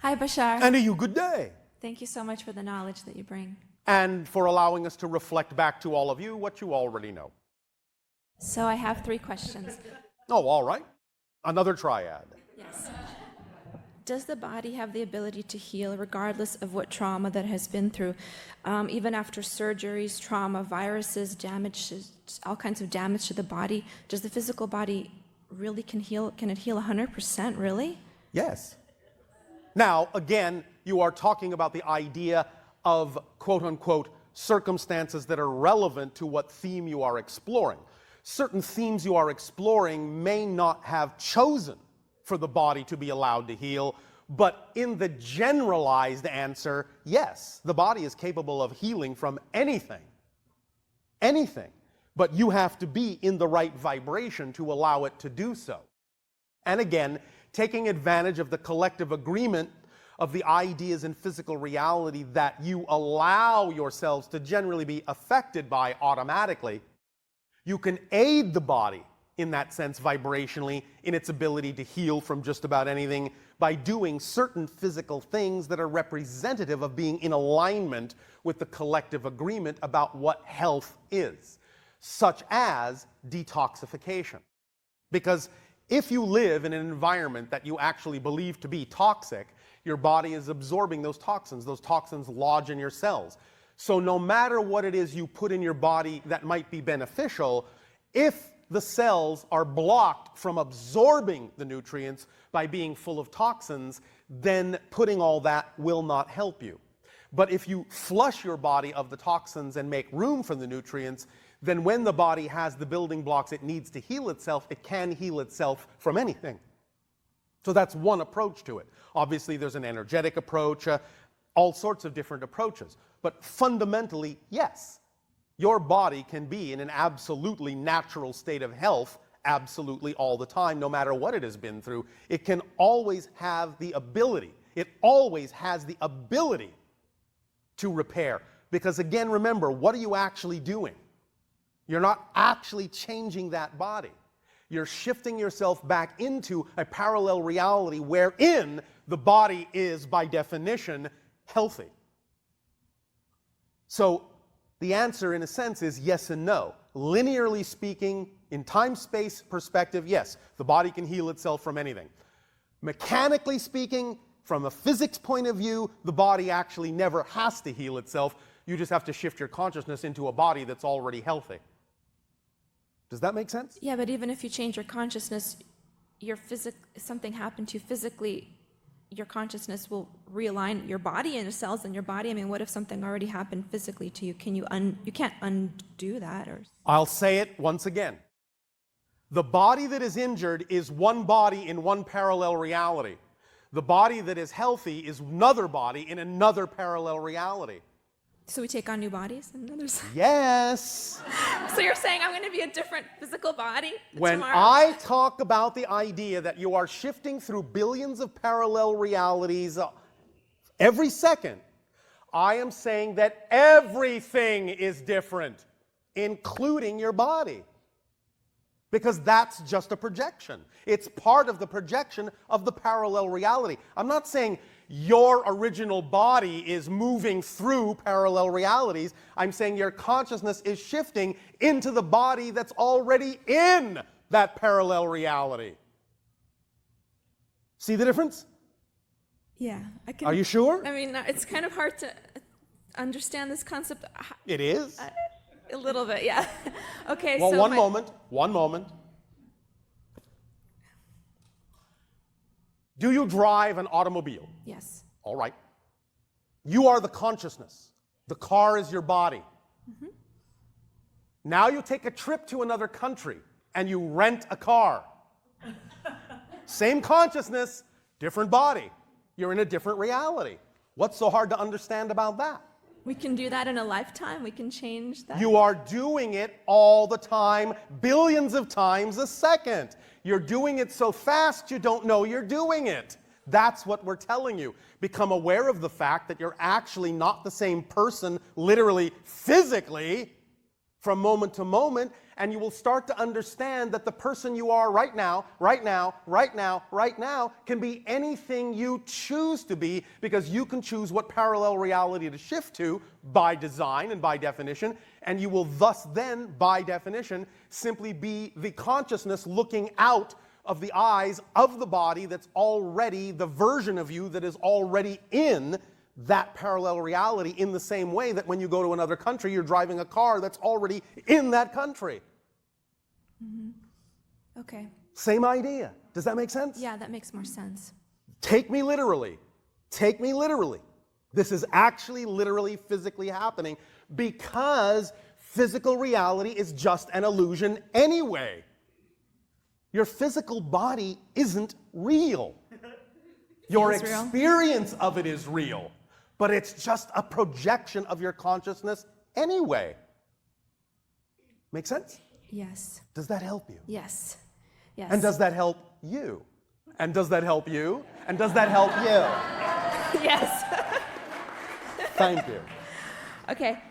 Hi, Bashar. And to you, good day. Thank you so much for the knowledge that you bring. And for allowing us to reflect back to all of you what you already know. So I have 3 questions. Oh, all right. Another triad. Yes. Does the body have the ability to heal regardless of what trauma that has been through? Even after surgeries, trauma, viruses, damage, all kinds of damage to the body, does the physical body really can it heal 100%, really? Yes. Now, again, you are talking about the idea of, quote-unquote, circumstances that are relevant to what theme you are exploring. Certain themes you are exploring may not have chosen for the body to be allowed to heal, but in the generalized answer, yes, the body is capable of healing from anything. Anything. But you have to be in the right vibration to allow it to do so. And again, taking advantage of the collective agreement of the ideas in physical reality that you allow yourselves to generally be affected by automatically, you can aid the body in that sense vibrationally in its ability to heal from just about anything by doing certain physical things that are representative of being in alignment with the collective agreement about what health is, such as detoxification. Because if you live in an environment that you actually believe to be toxic, your body is absorbing those toxins. Those toxins lodge in your cells. So no matter what it is you put in your body that might be beneficial, if the cells are blocked from absorbing the nutrients by being full of toxins, then putting all that will not help you. But if you flush your body of the toxins and make room for the nutrients, then when the body has the building blocks it needs to heal itself, it can heal itself from anything. So that's one approach to it. Obviously, there's an energetic approach, all sorts of different approaches. But fundamentally, yes, your body can be in an absolutely natural state of health absolutely all the time, no matter what it has been through. It can always have the ability. It always has the ability to repair. Because again, remember, what are you actually doing? You're not actually changing that body. You're shifting yourself back into a parallel reality wherein the body is, by definition, healthy. So the answer, in a sense, is yes and no. Linearly speaking, in time-space perspective, yes, the body can heal itself from anything. Mechanically speaking, from a physics point of view, the body actually never has to heal itself. You just have to shift your consciousness into a body that's already healthy. Does that make sense? Yeah, but even if you change your consciousness, something happened to you physically, your consciousness will realign your body and the cells in your body. I mean, what if something already happened physically to you? You can't undo that. I'll say it once again. The body that is injured is one body in one parallel reality. The body that is healthy is another body in another parallel reality. So we take on new bodies and others? Yes. So you're saying I'm going to be a different physical body When tomorrow? I talk about the idea that you are shifting through billions of parallel realities every second, I am saying that everything is different, including your body. Because that's just a projection. It's part of the projection of the parallel reality. I'm not saying your original body is moving through parallel realities. I'm saying your consciousness is shifting into the body that's already in that parallel reality. See the difference? Yeah. Are you sure? I mean, it's kind of hard to understand this concept. It is? A little bit, yeah. Okay, well, so one moment. Do you drive an automobile? Yes. All right. You are the consciousness. The car is your body. Mm-hmm. Now you take a trip to another country and you rent a car. Same consciousness, different body. You're in a different reality. What's so hard to understand about that? We can do that in a lifetime. We can change that. You are doing it all the time, billions of times a second. You're doing it so fast you don't know you're doing it. That's what we're telling you. Become aware of the fact that you're actually not the same person, literally, physically, from moment to moment, and you will start to understand that the person you are right now can be anything you choose to be, because you can choose what parallel reality to shift to by design and by definition, and you will thus then, by definition, simply be the consciousness looking out of the eyes of the body that's already the version of you that is already in that parallel reality, in the same way that when you go to another country, you're driving a car that's already in that country. Mm-hmm. Okay. Same idea. Does that make sense? Yeah, that makes more sense. Take me literally. Take me literally. This is actually literally physically happening, because physical reality is just an illusion anyway. Your physical body isn't real. Your experience of it is real, but it's just a projection of your consciousness anyway. Make sense? Yes. Does that help you? Yes. Yes. And does that help you? And does that help you? And does that help you? Yes. Thank you. Okay.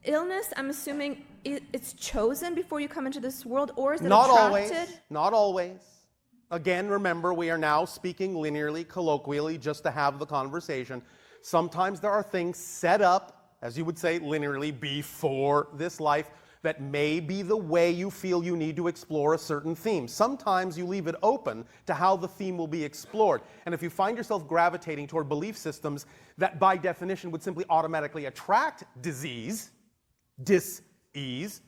Illness, I'm assuming it's chosen before you come into this world, or is it Not attracted? always. Not always. Again, remember, we are now speaking linearly, colloquially, just to have the conversation. Sometimes there are things set up, as you would say, linearly before this life, that may be the way you feel you need to explore a certain theme. Sometimes you leave it open to how the theme will be explored. And if you find yourself gravitating toward belief systems that by definition would simply automatically attract disease, dis-ease,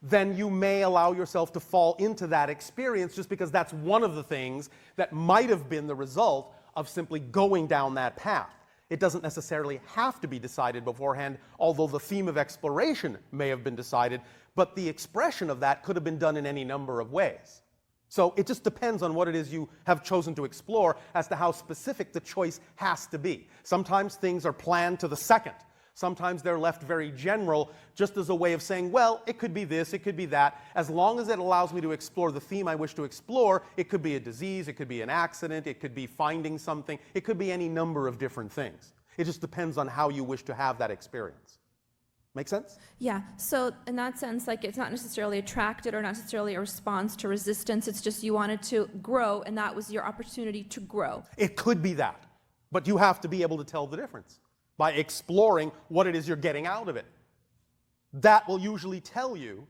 then you may allow yourself to fall into that experience, just because that's one of the things that might have been the result of simply going down that path. It doesn't necessarily have to be decided beforehand, although the theme of exploration may have been decided, but the expression of that could have been done in any number of ways. So it just depends on what it is you have chosen to explore as to how specific the choice has to be. Sometimes things are planned to the second. Sometimes they're left very general, just as a way of saying, well, it could be this, it could be that. As long as it allows me to explore the theme I wish to explore, it could be a disease, it could be an accident, it could be finding something, it could be any number of different things. It just depends on how you wish to have that experience. Make sense? Yeah, so in that sense, like, it's not necessarily attracted or not necessarily a response to resistance, it's just you wanted to grow, and that was your opportunity to grow. It could be that, but you have to be able to tell the difference by exploring what it is you're getting out of it. That will usually tell you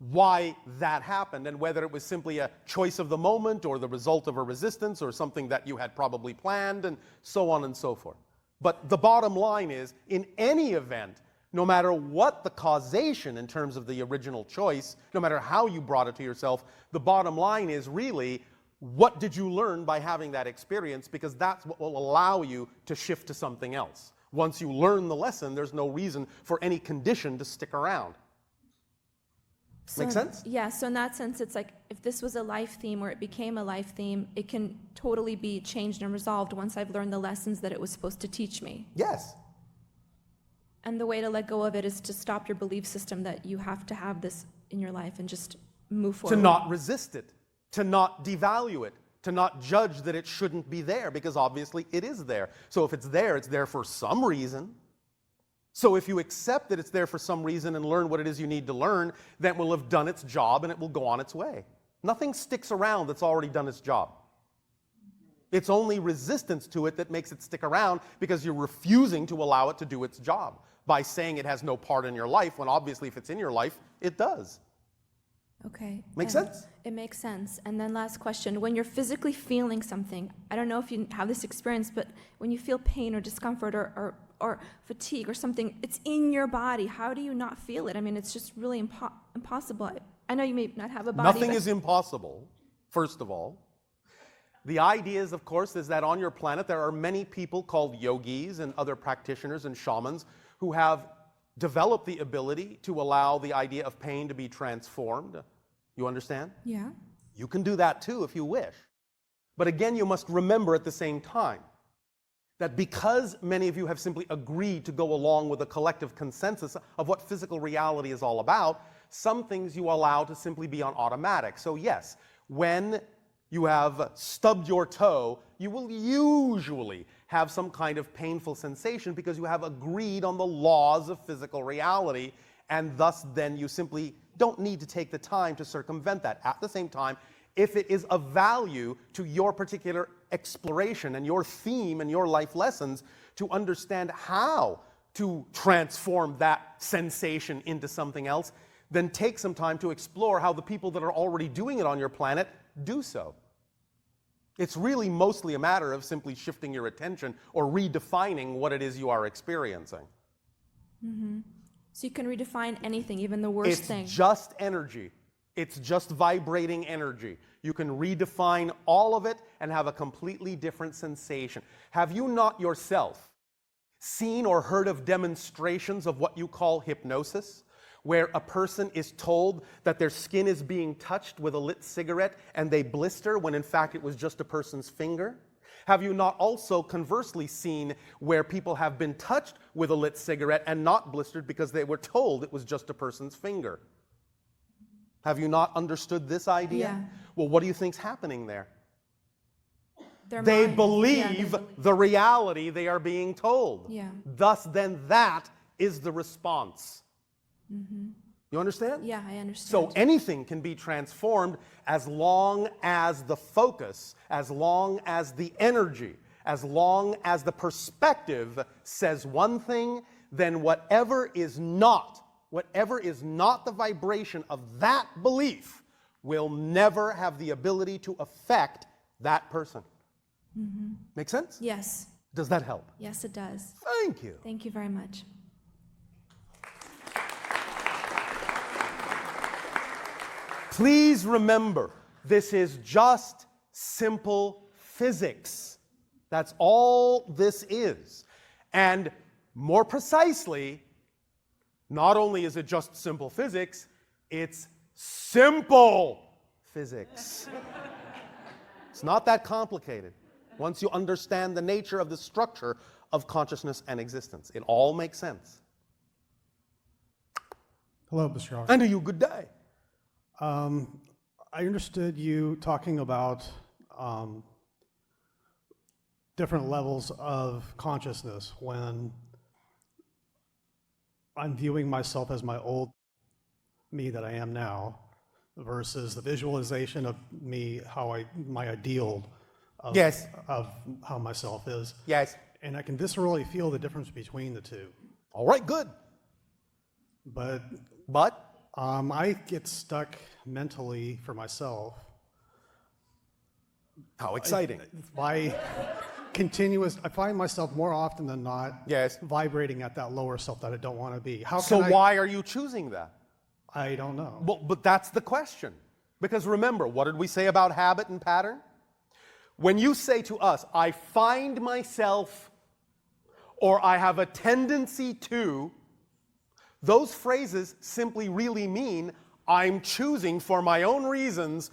why that happened, and whether it was simply a choice of the moment or the result of a resistance or something that you had probably planned, and so on and so forth. But the bottom line is, in any event, no matter what the causation in terms of the original choice, no matter how you brought it to yourself, the bottom line is really, what did you learn by having that experience? Because that's what will allow you to shift to something else. Once you learn the lesson, there's no reason for any condition to stick around. Make sense? Yeah, so in that sense, it's like, if this was a life theme or it became a life theme, it can totally be changed and resolved once I've learned the lessons that it was supposed to teach me. Yes. And the way to let go of it is to stop your belief system that you have to have this in your life and just move forward. To not resist it, to not devalue it, to not judge that it shouldn't be there, because obviously it is there. So if it's there for some reason. So if you accept that it's there for some reason and learn what it is you need to learn, then it will have done its job and it will go on its way. Nothing sticks around that's already done its job. It's only resistance to it that makes it stick around, because you're refusing to allow it to do its job by saying it has no part in your life, when obviously if it's in your life, it does. Okay. Make sense? It makes sense. And then last question, when you're physically feeling something, I don't know if you have this experience, but when you feel pain or discomfort or fatigue or something, it's in your body. How do you not feel it? I mean, it's just really impossible. I know you may not have a body. Nothing is impossible, first of all. The idea is, of course, is that on your planet there are many people called yogis and other practitioners and shamans who have develop the ability to allow the idea of pain to be transformed. You understand? Yeah. You can do that too if you wish. But again, you must remember at the same time that because many of you have simply agreed to go along with a collective consensus of what physical reality is all about, some things you allow to simply be on automatic. So yes, when you have stubbed your toe, you will usually have some kind of painful sensation because you have agreed on the laws of physical reality, and thus then you simply don't need to take the time to circumvent that. At the same time, if it is of value to your particular exploration and your theme and your life lessons to understand how to transform that sensation into something else, then take some time to explore how the people that are already doing it on your planet do so. It's really mostly a matter of simply shifting your attention or redefining what it is you are experiencing. Mm-hmm. So you can redefine anything, even the worst thing. It's just energy. It's just vibrating energy. You can redefine all of it and have a completely different sensation. Have you not yourself seen or heard of demonstrations of what you call hypnosis, where a person is told that their skin is being touched with a lit cigarette and they blister when in fact it was just a person's finger? Have you not also conversely seen where people have been touched with a lit cigarette and not blistered because they were told it was just a person's finger? Have you not understood this idea? Yeah. Well, what do you think's happening there? They believe the reality they are being told. Yeah. Thus, then, that is the response. Mm-hmm. You understand? Yeah, I understand. So anything can be transformed as long as the focus, as long as the energy, as long as the perspective says one thing, then whatever is not the vibration of that belief will never have the ability to affect that person. Mm-hmm. Make sense? Yes. Does that help? Yes, it does. Thank you. Thank you very much. Please remember, this is just simple physics. That's all this is. And more precisely, not only is it just simple physics, it's simple physics. It's not that complicated. Once you understand the nature of the structure of consciousness and existence, it all makes sense. Hello, Bashar. And to you, good day. I understood you talking about different levels of consciousness when I'm viewing myself as my old me that I am now versus the visualization of me, my ideal of, Yes. of how myself is. Yes. And I can viscerally feel the difference between the two. All right, good. But I get stuck mentally for myself. How exciting. I find myself more often than not vibrating at that lower self that I don't want to be. Why are you choosing that? I don't know. Well, but that's the question. Because remember, what did we say about habit and pattern? When you say to us, I find myself, or I have a tendency to, those phrases simply really mean I'm choosing for my own reasons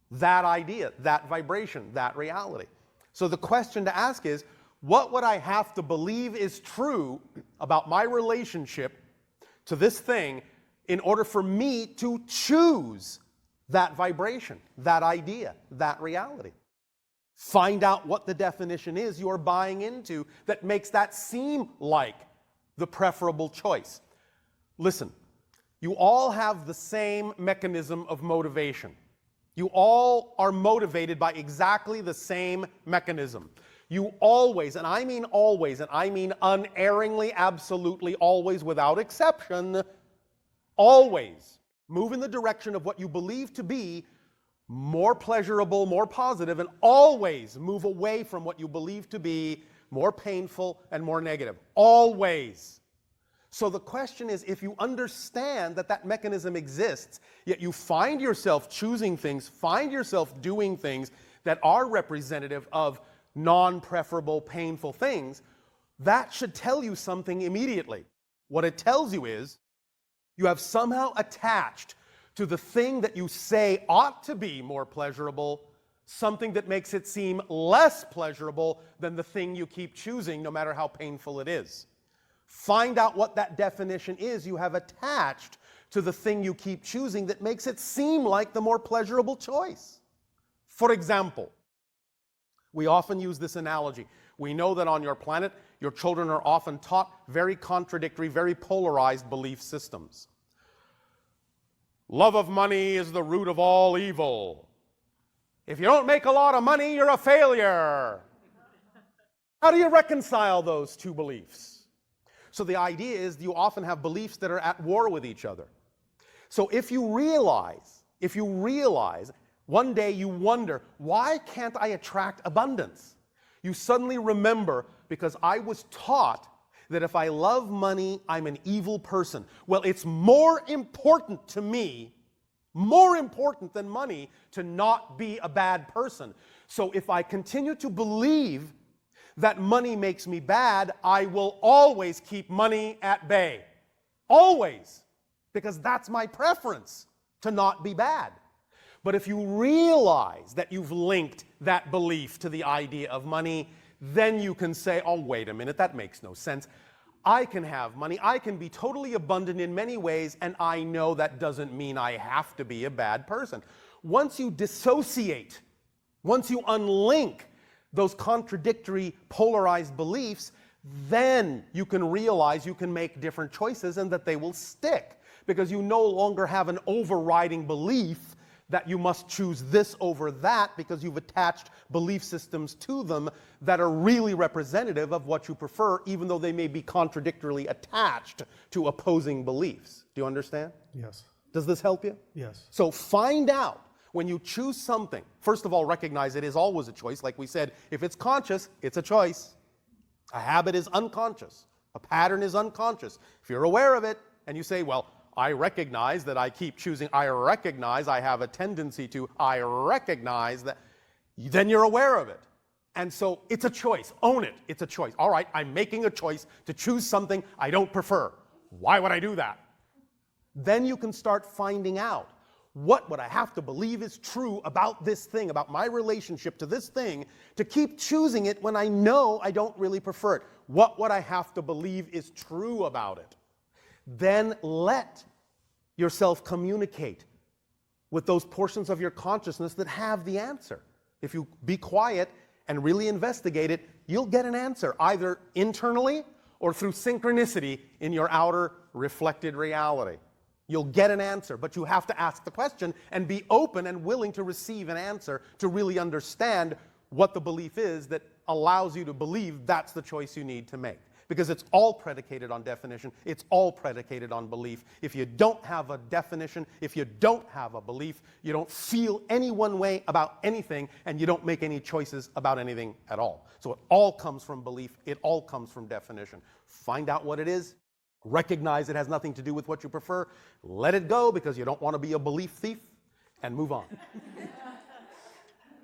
that idea, that vibration, that reality. So the question to ask is, what would I have to believe is true about my relationship to this thing in order for me to choose that vibration, that idea, that reality? Find out what the definition is you're buying into that makes that seem like the preferable choice. Listen, you all have the same mechanism of motivation. You all are motivated by exactly the same mechanism. You always, and I mean always, and I mean unerringly, absolutely, always, without exception, always move in the direction of what you believe to be more pleasurable, more positive, and always move away from what you believe to be more painful and more negative. Always. So the question is, if you understand that that mechanism exists, yet you find yourself choosing things, find yourself doing things that are representative of non-preferable, painful things, that should tell you something immediately. What it tells you is, you have somehow attached to the thing that you say ought to be more pleasurable, something that makes it seem less pleasurable than the thing you keep choosing, no matter how painful it is. Find out what that definition is you have attached to the thing you keep choosing that makes it seem like the more pleasurable choice. For example, we often use this analogy. We know that on your planet, your children are often taught very contradictory, very polarized belief systems. Love of money is the root of all evil. If you don't make a lot of money, you're a failure. How do you reconcile those two beliefs? So the idea is you often have beliefs that are at war with each other. So if you realize, one day you wonder, why can't I attract abundance? You suddenly remember, because I was taught that if I love money, I'm an evil person. Well, it's more important to me, more important than money, to not be a bad person. So if I continue to believe that money makes me bad, I will always keep money at bay. Always. Because that's my preference, to not be bad. But if you realize that you've linked that belief to the idea of money, then you can say, oh, wait a minute, that makes no sense. I can have money, I can be totally abundant in many ways, and I know that doesn't mean I have to be a bad person. Once you dissociate, once you unlink those contradictory, polarized beliefs, then you can realize you can make different choices and that they will stick. Because you no longer have an overriding belief that you must choose this over that, because you've attached belief systems to them that are really representative of what you prefer, even though they may be contradictorily attached to opposing beliefs. Do you understand? Yes. Does this help you? Yes. So find out when you choose something. First of all, recognize it is always a choice. Like we said, if it's conscious, it's a choice. A habit is unconscious. A pattern is unconscious. If you're aware of it and you say, well, I recognize that I keep choosing, I recognize I have a tendency to, I recognize that, then you're aware of it. And so it's a choice. Own it. It's a choice. All right, I'm making a choice to choose something I don't prefer. Why would I do that? Then you can start finding out, what would I have to believe is true about this thing, about my relationship to this thing, to keep choosing it when I know I don't really prefer it? What would I have to believe is true about it? Then let yourself communicate with those portions of your consciousness that have the answer. If you be quiet and really investigate it, you'll get an answer, either internally or through synchronicity in your outer reflected reality. You'll get an answer, but you have to ask the question and be open and willing to receive an answer to really understand what the belief is that allows you to believe that's the choice you need to make. Because it's all predicated on definition. It's all predicated on belief. If you don't have a definition, if you don't have a belief, you don't feel any one way about anything, and you don't make any choices about anything at all. So it all comes from belief. It all comes from definition. Find out what it is. Recognize it has nothing to do with what you prefer. Let it go, because you don't want to be a belief thief, and move on.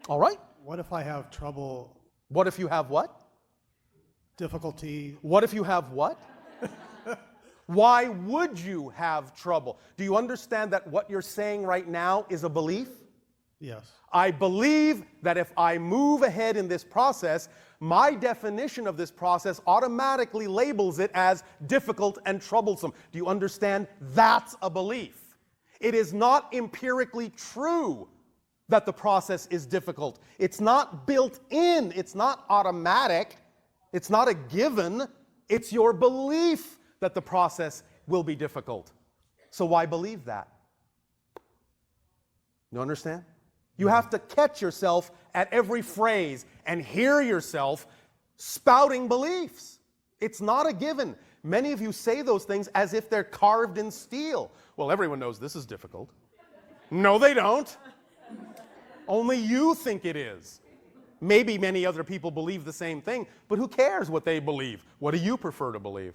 All right? What if I have trouble? What if you have what? Difficulty. What if you have what? Why would you have trouble? Do you understand that what you're saying right now is a belief? Yes. I believe that if I move ahead in this process, my definition of this process automatically labels it as difficult and troublesome. Do you understand? That's a belief. It is not empirically true that the process is difficult. It's not built in. It's not automatic. It's not a given. It's your belief that the process will be difficult. So why believe that? You understand? You have to catch yourself at every phrase and hear yourself spouting beliefs. It's not a given. Many of you say those things as if they're carved in steel. Well, everyone knows this is difficult. No, they don't. Only you think it is. Maybe many other people believe the same thing, but who cares what they believe? What do you prefer to believe?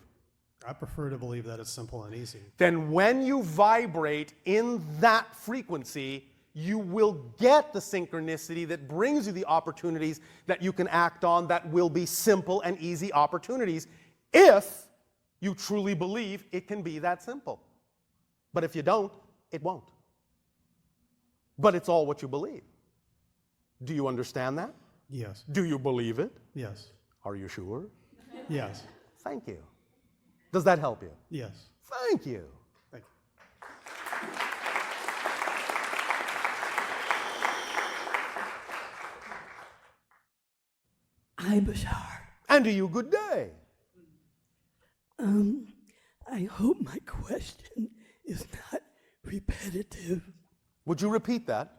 I prefer to believe that it's simple and easy. Then when you vibrate in that frequency, you will get the synchronicity that brings you the opportunities that you can act on that will be simple and easy opportunities if you truly believe it can be that simple. But if you don't, it won't. But it's all what you believe. Do you understand that? Yes. Do you believe it? Yes. Are you sure? Yes. Thank you. Does that help you? Yes. Thank you. Thank you. Hi, Bashar. And to you, good day. I hope my question is not repetitive. Would you repeat that?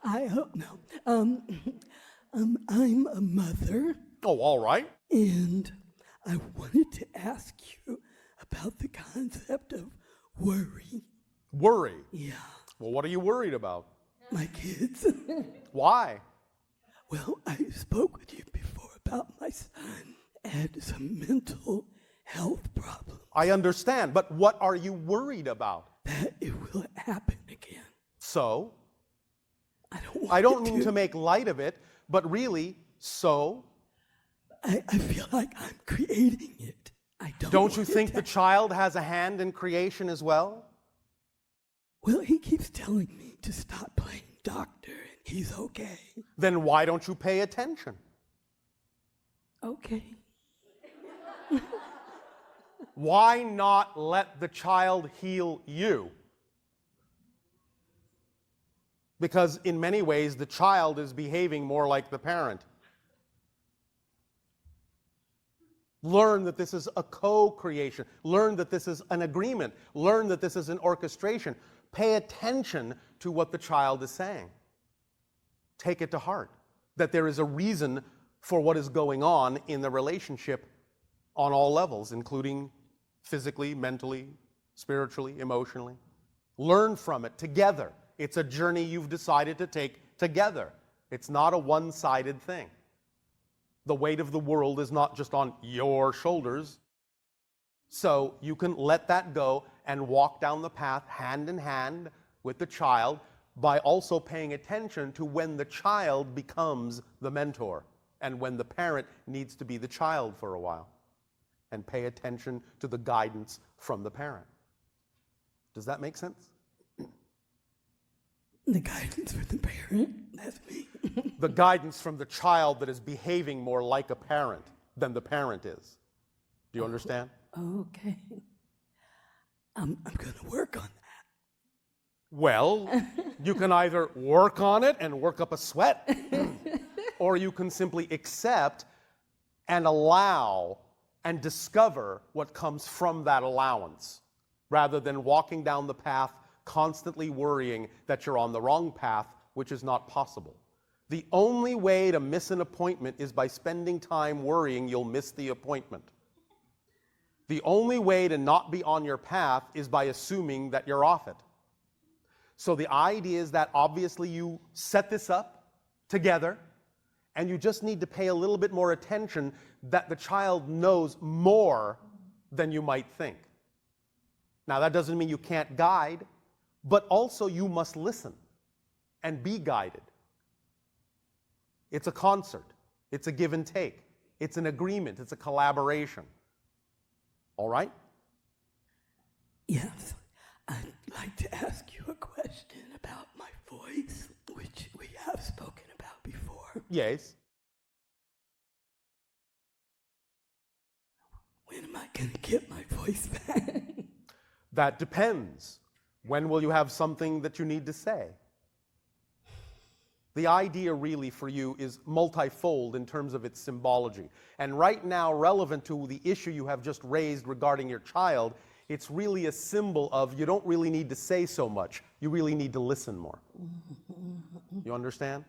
I hope no. I'm a mother, Oh, all right. and I wanted to ask you about the concept of worry. Worry. Yeah, Well, what are you worried about? my kids. Why? Well, I spoke with you before about my son had some mental health problems, I understand, but what are you worried about? that it will happen again. So? I don't want mean to make light of it, but really, so? I feel like I'm creating it. I don't. Don't you want it think to the child has a hand in creation as well? Well, he keeps telling me to stop playing doctor, and he's okay. Then why don't you pay attention? Okay. Why not let the child heal you? Because in many ways, the child is behaving more like the parent. Learn that this is a co-creation. Learn that this is an agreement. Learn that this is an orchestration. Pay attention to what the child is saying. Take it to heart, that there is a reason for what is going on in the relationship on all levels, including physically, mentally, spiritually, emotionally. Learn from it together. It's a journey you've decided to take together. It's not a one-sided thing. The weight of the world is not just on your shoulders. So you can let that go and walk down the path hand in hand with the child by also paying attention to when the child becomes the mentor and when the parent needs to be the child for a while, and pay attention to the guidance from the parent. Does that make sense? The guidance for the parent, that's me. The guidance from the child that is behaving more like a parent than the parent is. Do you understand? Okay. I'm going to work on that. Well, you can either work on it and work up a sweat, or you can simply accept and allow and discover what comes from that allowance, rather than walking down the path constantly worrying that you're on the wrong path, which is not possible. The only way to miss an appointment is by spending time worrying you'll miss the appointment. The only way to not be on your path is by assuming that you're off it. So the idea is that obviously you set this up together, and you just need to pay a little bit more attention that the child knows more than you might think. Now, that doesn't mean you can't guide, but also you must listen and be guided. It's a concert. It's a give and take. It's an agreement. It's a collaboration. All right? Yes. I'd like to ask you a question about my voice, which we have spoken about before. Yes. When am I going to get my voice back? That depends. When will you have something that you need to say? The idea really for you is multifold in terms of its symbology. And right now, relevant to the issue you have just raised regarding your child, it's really a symbol of you don't really need to say so much. You really need to listen more. You understand?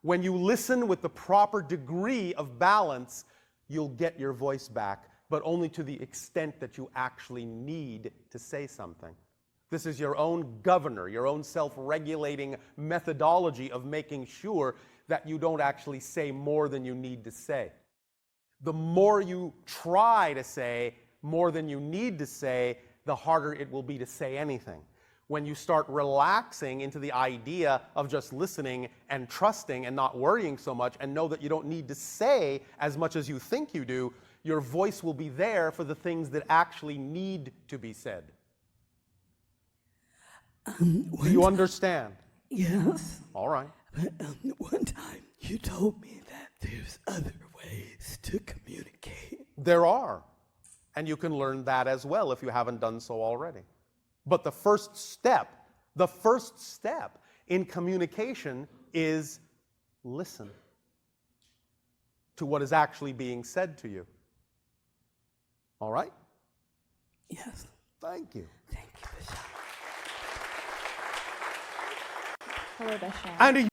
When you listen with the proper degree of balance, you'll get your voice back, but only to the extent that you actually need to say something. This is your own governor, your own self-regulating methodology of making sure that you don't actually say more than you need to say. The more you try to say more than you need to say, the harder it will be to say anything. When you start relaxing into the idea of just listening and trusting and not worrying so much, and know that you don't need to say as much as you think you do, your voice will be there for the things that actually need to be said. Do you understand? Yes. All right. But one time you told me that there's other ways to communicate. There are. And you can learn that as well if you haven't done so already. But the first step in communication is listen to what is actually being said to you. All right? Yes. Thank you. Thank you, Bashar. Hello, Bashar. And